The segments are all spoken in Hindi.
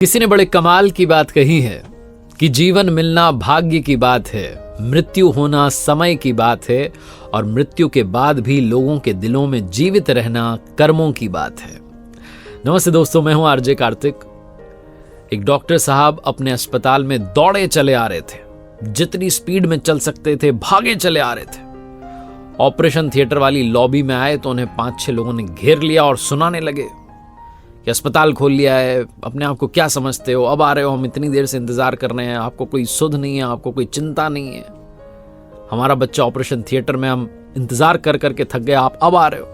किसी ने बड़े कमाल की बात कही है कि जीवन मिलना भाग्य की बात है, मृत्यु होना समय की बात है और मृत्यु के बाद भी लोगों के दिलों में जीवित रहना कर्मों की बात है। नमस्ते दोस्तों, मैं हूं आरजे कार्तिक। एक डॉक्टर साहब अपने अस्पताल में दौड़े चले आ रहे थे, जितनी स्पीड में चल सकते थे भागे चले आ रहे थे। ऑपरेशन थिएटर वाली लॉबी में आए तो उन्हें 5-6 लोगों ने घेर लिया और सुनाने लगे कि अस्पताल खोल लिया है, अपने आप को क्या समझते हो, अब आ रहे हो, हम इतनी देर से इंतजार कर रहे हैं, आपको कोई सुध नहीं है, आपको कोई चिंता नहीं है, हमारा बच्चा ऑपरेशन थिएटर में, हम इंतजार कर करके थक गए, आप अब आ रहे हो।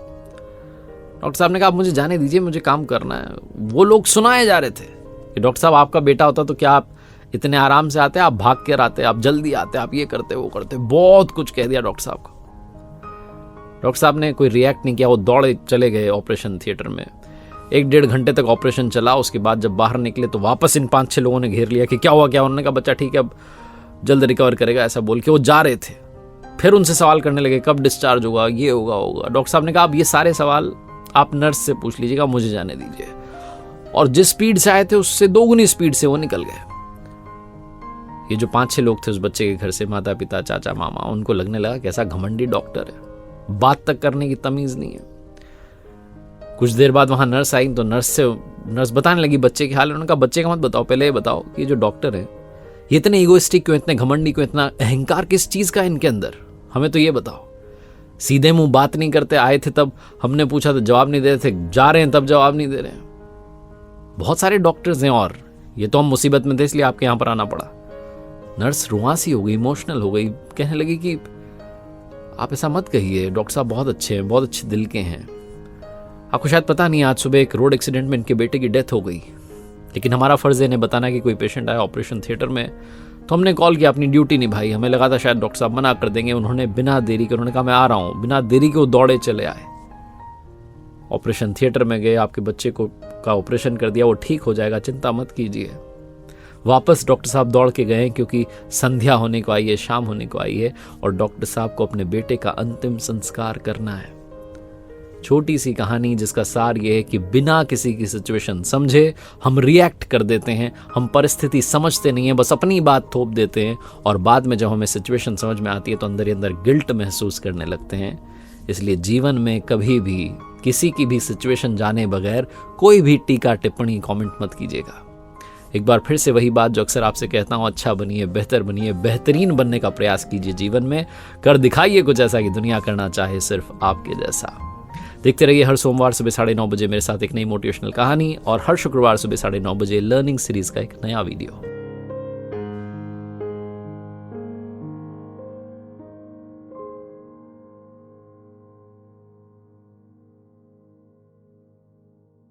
डॉक्टर साहब ने कहा, आप मुझे जाने दीजिए, मुझे काम करना है। वो लोग सुनाए जा रहे थे कि डॉक्टर साहब आपका बेटा होता तो क्या आप इतने आराम से आते, आप भाग कर आते, आप जल्दी आते, आप ये करते वो करते। बहुत कुछ कह दिया डॉक्टर साहब को। डॉक्टर साहब ने कोई रिएक्ट नहीं किया, वो दौड़े चले गए ऑपरेशन थिएटर में। 1-1.5 घंटे तक ऑपरेशन चला। उसके बाद जब बाहर निकले तो वापस इन 5-6 लोगों ने घेर लिया कि क्या हुआ क्या। उन्होंने कहा बच्चा ठीक है, अब जल्द रिकवर करेगा, ऐसा बोल के वो जा रहे थे। फिर उनसे सवाल करने लगे, कब डिस्चार्ज होगा, ये होगा। डॉक्टर साहब ने कहा, अब ये सारे सवाल आप नर्स से पूछ लीजिएगा, मुझे जाने दीजिए। और जिस स्पीड से आए थे उससे 2 गुनी स्पीड से वो निकल गए। ये जो 5-6 लोग थे उस बच्चे के घर से, माता पिता चाचा मामा, उनको लगने लगा कैसा घमंडी डॉक्टर है, बात तक करने की तमीज नहीं है। कुछ देर बाद वहां नर्स आई तो नर्स बताने लगी बच्चे की हाल। उन्होंने कहा बच्चे का मत बताओ, पहले ये बताओ कि ये जो डॉक्टर है ये इतने इगोइस्टिक क्यों, इतने घमंडी क्यों, इतना अहंकार किस चीज का इनके अंदर, हमें तो ये बताओ। सीधे मुंह बात नहीं करते, आए थे तब हमने पूछा तो जवाब नहीं दे रहे थे, जा रहे हैं तब जवाब नहीं दे रहे हैं। बहुत सारे डॉक्टर्स हैं और ये तो हम मुसीबत में थे इसलिए आपके यहां पर आना पड़ा। नर्स रुआसी हो गई, इमोशनल हो गई, कहने लगी कि आप ऐसा मत कहिए, डॉक्टर साहब बहुत अच्छे हैं, बहुत अच्छे दिल के हैं। आपको शायद पता नहीं, आज सुबह एक रोड एक्सीडेंट में इनके बेटे की डेथ हो गई, लेकिन हमारा फर्ज है इन्हें बताना कि कोई पेशेंट आया ऑपरेशन थिएटर में, तो हमने कॉल किया, अपनी ड्यूटी निभाई। हमें लगा था शायद डॉक्टर साहब मना कर देंगे। उन्होंने बिना देरी के, उन्होंने कहा मैं आ रहा हूं, बिना देरी के वो दौड़े चले आए, ऑपरेशन थिएटर में गए, आपके बच्चे को का ऑपरेशन कर दिया, वो ठीक हो जाएगा, चिंता मत कीजिए। वापस डॉक्टर साहब दौड़ के गए क्योंकि संध्या होने को आई है, शाम होने को आई है और डॉक्टर साहब को अपने बेटे का अंतिम संस्कार करना है। छोटी सी कहानी जिसका सार यह है कि बिना किसी की सिचुएशन समझे हम रिएक्ट कर देते हैं, हम परिस्थिति समझते नहीं है, बस अपनी बात थोप देते हैं और बाद में जब हमें सिचुएशन समझ में आती है तो अंदर ही अंदर गिल्ट महसूस करने लगते हैं। इसलिए जीवन में कभी भी किसी की भी सिचुएशन जाने बगैर कोई भी टीका टिप्पणी कमेंट मत कीजिएगा। एक बार फिर से वही बात जो अक्सर आपसे कहता हूं, अच्छा बनिए, बेहतर बनिए, बेहतरीन बनने का प्रयास कीजिए जीवन में, कर दिखाइए कुछ ऐसा कि दुनिया करना चाहे सिर्फ आपके जैसा। देखते रहिए हर सोमवार सुबह 9:30 बजे मेरे साथ एक नई मोटिवेशनल कहानी और हर शुक्रवार सुबह 9:30 बजे लर्निंग सीरीज का एक नया वीडियो।